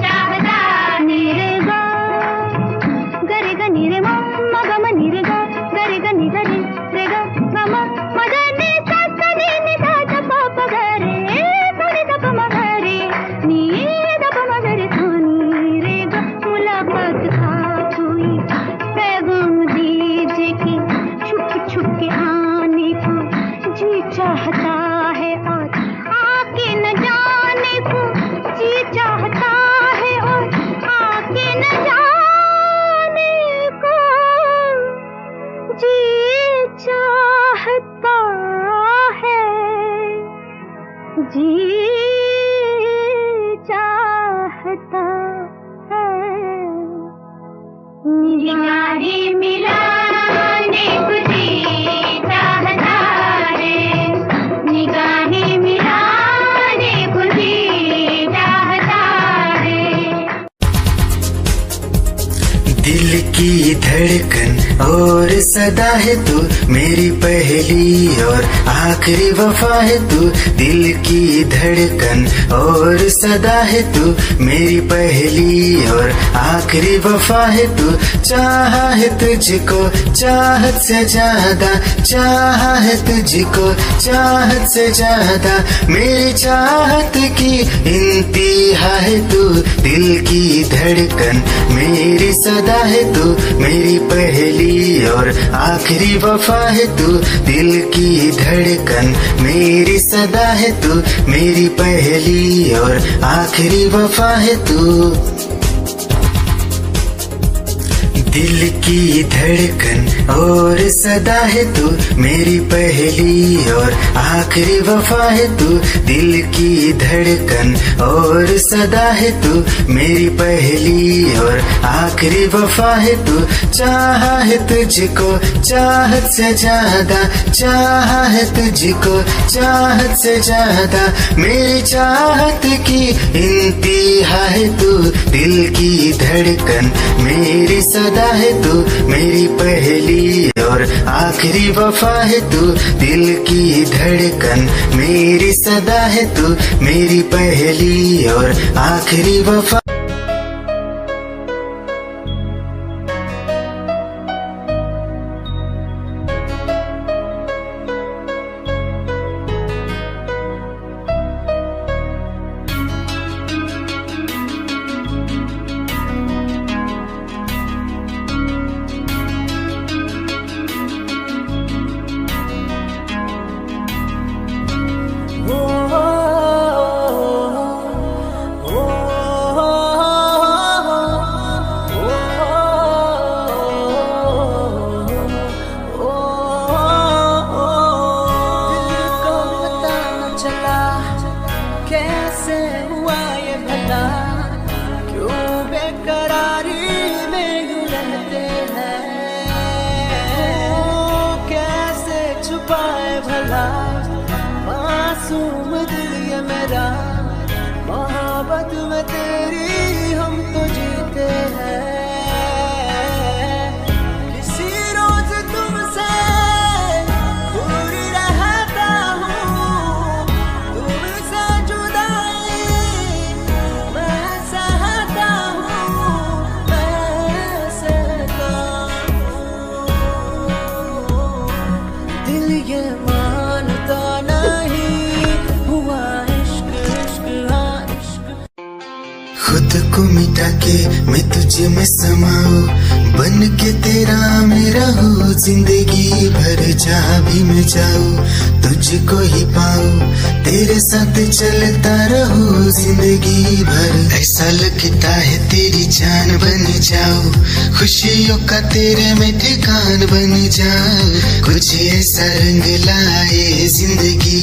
चाहता है। नीरे गा गरे ग नीरे मा मा ग म नीरे गा गरे ग नी ग रे ग ग म म ग नी सा सा नी नी धा ध प प ग रे सा नी ध प म ग रे नी ध प म ग रे सा नी रे ग। मुलाकात खास हुई, पैगाम निगाहें मिलाने बुझी चाहता है, निगाहें मिलाने बुझी चाहता है। दिल की धड़कन और सदा है तू, मेरी पहली और आखिरी वफा है तू। दिल की धड़कन और सदा है तू, मेरी पहली और आखिरी वफा है तू। चाहा है तुझको चाहत से ज्यादा, चाहा है तुझको चाहत से ज्यादा, मेरी चाहत की इंतहा है तू। दिल की धड़कन मेरी सदा है तू, मेरी पहली और आखिरी वफा है तू। दिल की धड़कन मेरी सदा है तू, मेरी पहली और आखिरी वफा है तू। दिल की धड़कन और सदा है तू, मेरी पहली और आखिरी वफा है तू। दिल की धड़कन और सदा है तू, मेरी पहली और आखिरी वफा है तू। चाहा है तुझको चाहत से ज्यादा, चाहा है तुझको चाहत से ज्यादा, मेरी चाहत की इंतहा है तू। दिल की धड़कन मेरी सदा है तू, मेरी पहली और आखिरी वफा है तू। दिल की धड़कन मेरी सदा है तू, मेरी पहली और आखिरी वफा। कैसे हुआ ये भला, क्यों बेकरारी में यूं रहते हैं। कैसे छुपाए भला मासूम दिल ये मेरा, मोहब्बत में तेरी हम तो जीते हैं। किसी रोज तुमसे दूर रहता हूँ, तुमसे जुदाई मैं सहता हूँ, मैं सहता हूँ। दिल ये मानता नहीं हुआ इश्क, इश्क हाँ इश्क। खुद को मिटा के मैं तुझे में समाऊं, बन के तेरा मैं रहूं। जिंदगी भर जहाँ भी मैं जाऊं, तुझको ही पाऊं, तेरे साथ चलता रहूं। जिंदगी भर ऐसा लगता है तेरी जान बन जाऊं, खुशियों का तेरे में ठिकान बन जाऊं। कुछ ऐसा रंग लाए जिंदगी,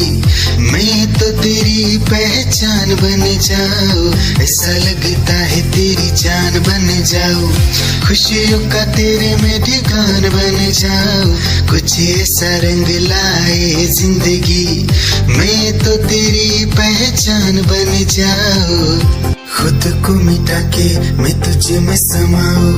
मैं तो तेरी पहचान बन जाऊं। ऐसा लगता है तेरी जान बन जाऊं, खुशियों का तेरे में ठिकान बन जाऊं। कुछ ऐसा रंग लाए जिंदगी, मैं तो तेरी पहचान बन जाऊं। खुद को मिटा के मैं तुझे में समाऊं,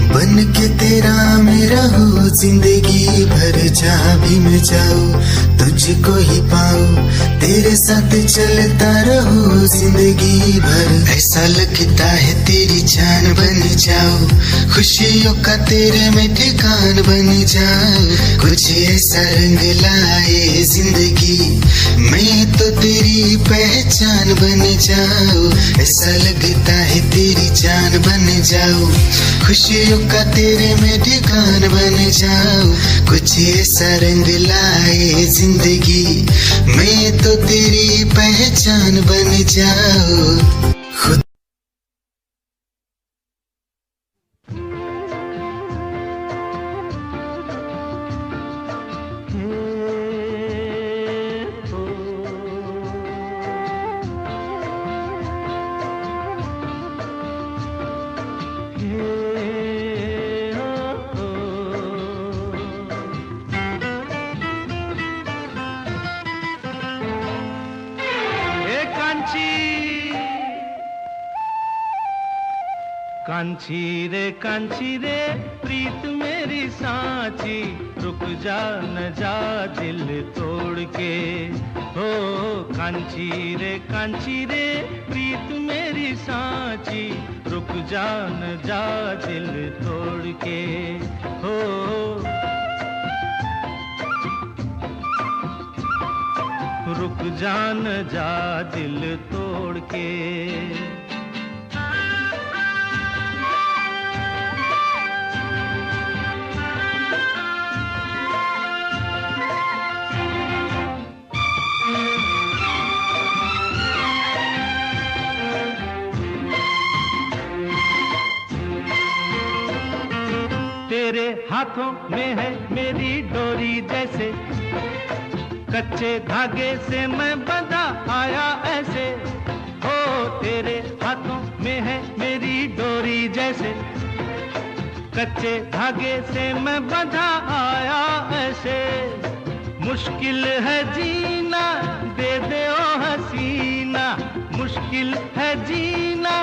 बन के तेरा मैं रहूं। जिंदगी भर जहाँ भी मैं जाऊं, तुझको ही पाऊं, तेरे साथ चलता रहूं। जिंदगी भर ऐसा लगता है तेरी जान बन जाऊं, खुशियों का तेरे में ठिकान बन जाऊं। कुछ ऐसा रंग लाए जिंदगी, मैं तो तेरी पहचान बन जाऊं। ऐसा लगता है तेरी जान बन जाऊं, खुशियों का तेरे में ठिकान बन जाऊं। कुछ ऐसा रंग लाए जिंदगी, मैं तो तेरी पहचान बन जाऊं। खुद कांची रे प्रीत मेरी सांची, रुक जा न जा दिल तोड़ के। हो कांची रे प्रीत मेरी सांची, रुक जा न जा दिल तोड़ के। हो रुक जा न जा दिल तोड़ के। तेरे हाथों में है मेरी डोरी जैसे, कच्चे धागे से मैं बंधा आया ऐसे। हो तेरे हाथों में है मेरी डोरी जैसे, कच्चे धागे से मैं बंधा आया ऐसे। मुश्किल है जीना दे दे ओ हसीना, मुश्किल है जीना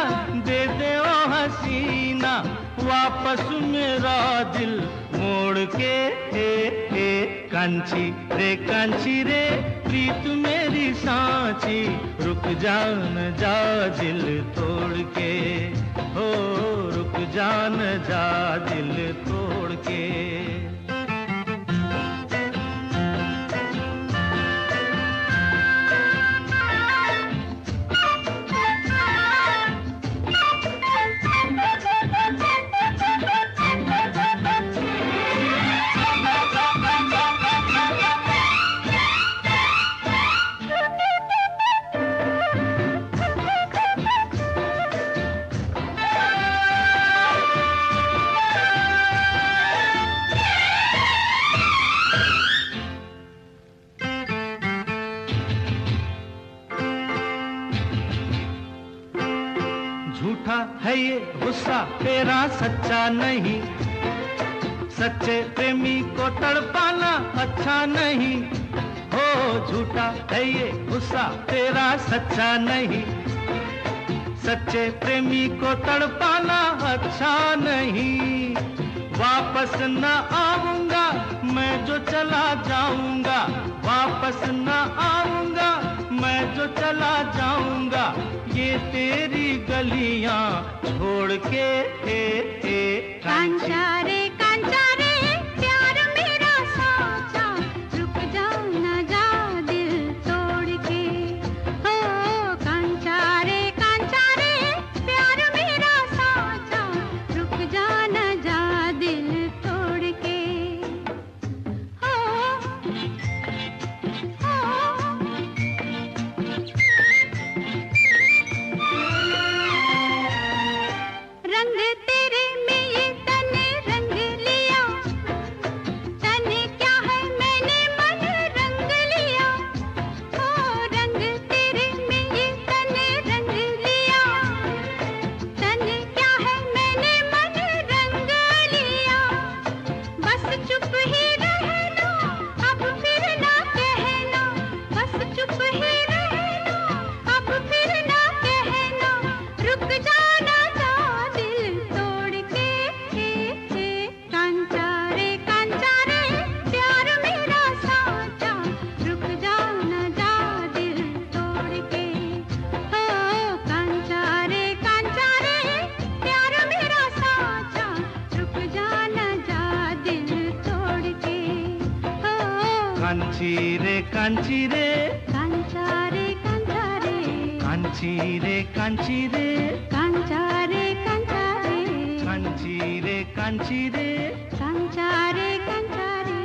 दे दे ओ हसीना, वापस मेरा दिल मोड़ के। कांची रे प्रीत मेरी सांची, रुक जा न जा दिल तोड़ के। हो रुक जा न जा दिल तोड़ के। झूठा है ये गुस्सा तेरा सच्चा नहीं, सच्चे प्रेमी को तड़पाना अच्छा नहीं। हो झूठा है ये गुस्सा तेरा सच्चा नहीं, सच्चे प्रेमी को तड़पाना अच्छा नहीं। वापस न आऊंगा मैं जो चला जाऊंगा, वापस न आऊंगा मैं जो चला जाऊंगा, ये तेरी गलियां छोड़ के। कांचा रे प्यार मेरा साचा, रुक जा न जा दिल तोड़ के। हो कांचा रे प्यार मेरा साचा, रुक जा न जा दिल तोड़ के। हो रंग तेरे में ये तन रंग लिया, तन क्या है मैंने मन रंग लिया। ओ रंग तेरे में ये तन रंग लिया, तन क्या है मैंने मन रंग लिया। बस चुप ही रहना अब फिर ना कहना, बस चुप ही रहना अब फिर ना कहना, रुक जाना जा दिल तोड़ के। कांचा रे प्यार मेरा साचा, रुक जा न जा दिल तोड़ के। हो कांचा रे प्यार मेरा साचा, रुक जा न जा दिल तोड़ के। हो कांची रे कांचा रे कांची रे कांचा रे कांची रे कांचा रे।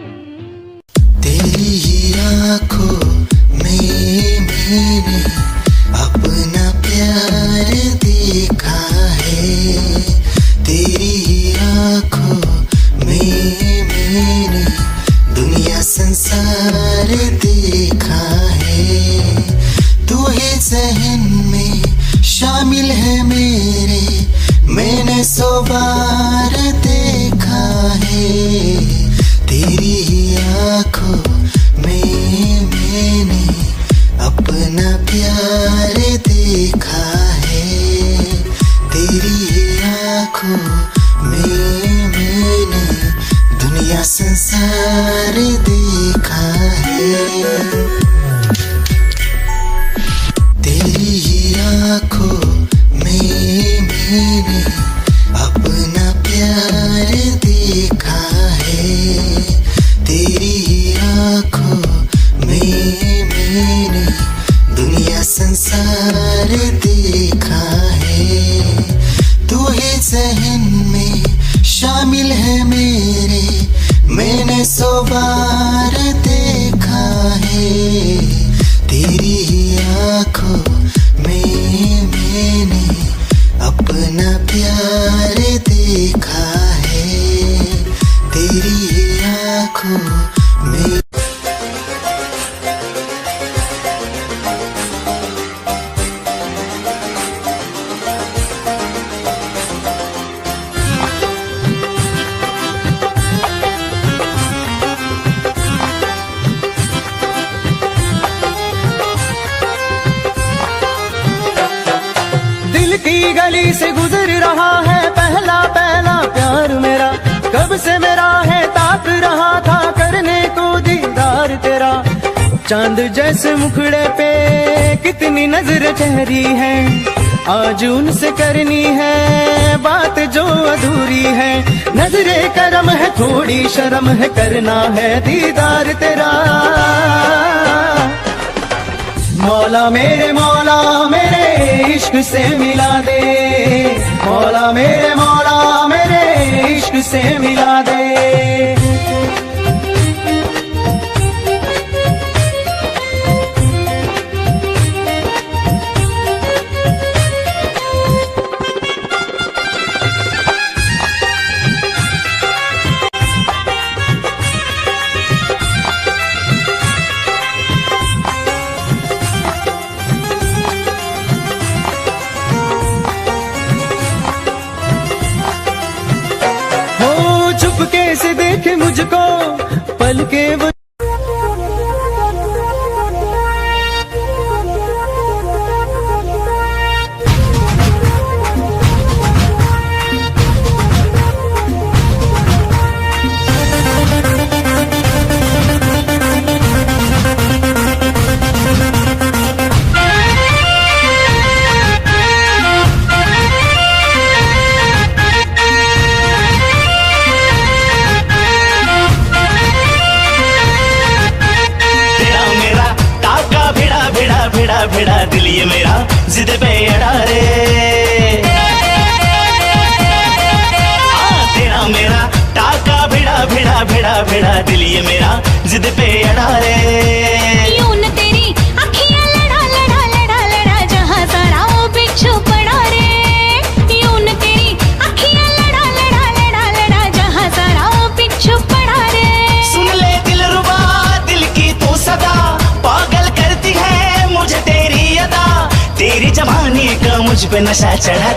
तेरी ही आँखों में मैंने अपना प्यार देखा है, तेरी ही आँखों में मैंने दुनिया संसार देखा है। तू ही ज़हन में शामिल है मेरे, मैंने 100 बार देखा है। तेरी ही आँखों में मैंने अपना प्यार देखा है, तेरी ही आँखों प्यार देखा है, तेरी ही आंखों में मैंने अपना प्यार देखा है, तेरी ही आंखों में मैंने दुनिया संसार देखा है, तू ही ज़हन में शामिल है मेरे, मैंने 100 बार देखा है, तेरी ही आंखों में मैंने अपना प्यार देखा है, तेरी ही आंखों में। दिल की गली से गुजर रहा है पहला पहला प्यार मेरा, कब से मेरा है ताक रहा था करने को दीदार तेरा, चांद जैसे मुखड़े पे कितनी नजर ठहरी है, आज उनसे करनी है बात जो अधूरी है, नजरे करम है थोड़ी शर्म है करना है दीदार तेरा, मौला मेरे इश्क से मिला दे, मौला मेरे इश्क से मिला दे। चुपके से देखे मुझको पलके वो, भिड़ा दिल ये मेरा जिद पे अड़ा रे, तेरा मेरा टाका भिड़ा दिल ये मेरा जिद पे अड़ा रे, यूं न तेरी अखियां लड़ा जहां सारा वो बिच्छू पड़ा रे, यूं न तेरी अखियां लड़ा जहां सारा वो बिच्छू पड़ा रे, सुन ले दिलरुबा दिल की तू सदा पागल करती है मुझे तेरी अदा, तेरी जवानी का मुझ पे नशा चढ़ा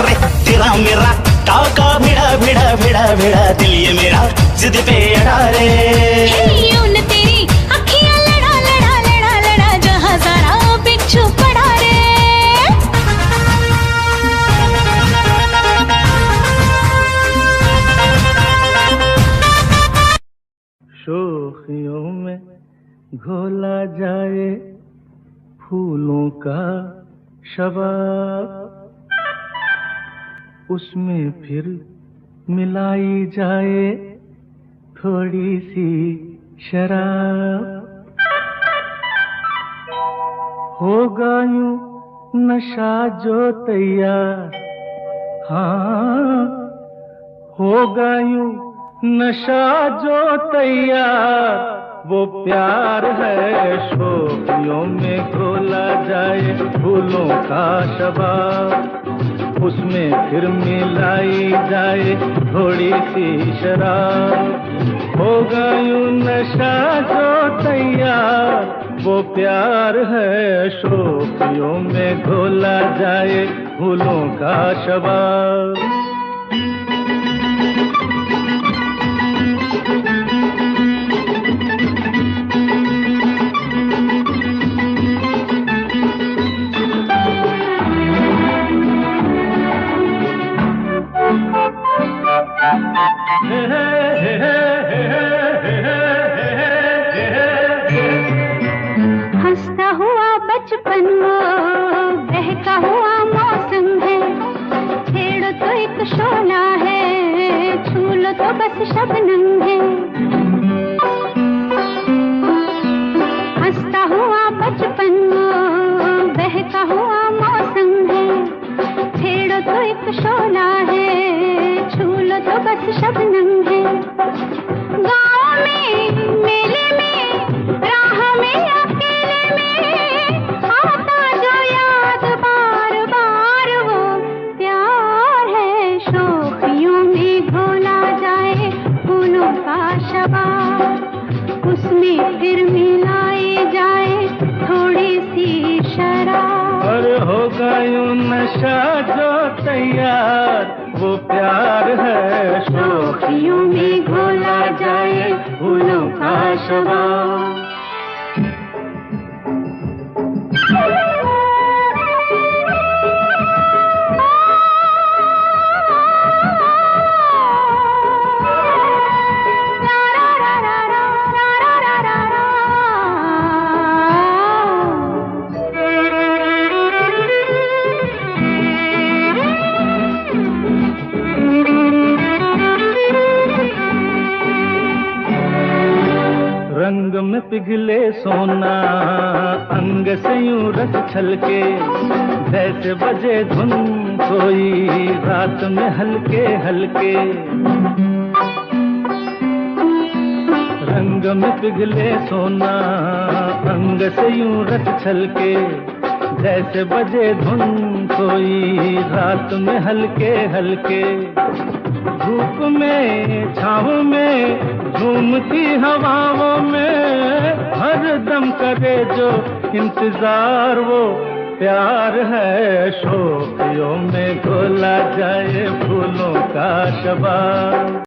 रे, तेरा मेरा टाका भिड़ा दिल ये मेरा जिद पे अड़ा रे, यूं न तेरी अखियां लड़ा जहां सारा वो बिच्छू पड़ा रे। शोखियों में घोला जाए फूलों का शबाब, उसमें फिर मिलाई जाए थोड़ी सी शराब, होगा यूं नशा जो तैयार, हाँ होगा यूं नशा जो तैयार, वो प्यार है शोखियों में घोला जाए फूलों का शबाब, उसमें फिर मिलाई जाए थोड़ी सी शराब, होगा यूं नशा जो तैयार, वो प्यार है शोखियों में घोला जाए फूलों का शबाब। हंसता हुआ बचपन वो बहका हुआ मौसम है, छेड़ो तो एक शोला है, छू लो तो बस शबनम है। हंसता हुआ बचपन वो बहका हुआ मौसम है, छेड़ो तो एक शोला है, छू लो तो बस शबनम है। गाँव में मेले में राह में अकेले में आता जो याद बार बार वो प्यार है, शोखियों में घोला जाए फूलों का शबार, उसमें फिर मिलाए जाए थोड़ी सी शराब। और होगा यूं नशा जो तैयार, वो प्यार है, शोखियों में घोला जाए फूलों का शबाब। रंग में पिघले सोना अंग से यूं रस छलके, जैसे बजे धुन कोई रात में हल्के हल्के। रंग में पिघले सोना अंग से यूं रस छलके, जैसे बजे धुन कोई रात में हल्के हल्के। धूप में छाँव में झूमती हवाओं में हर दम करे जो इंतजार, वो प्यार है, शोखियों में घोला जाए फूलों का शबाब।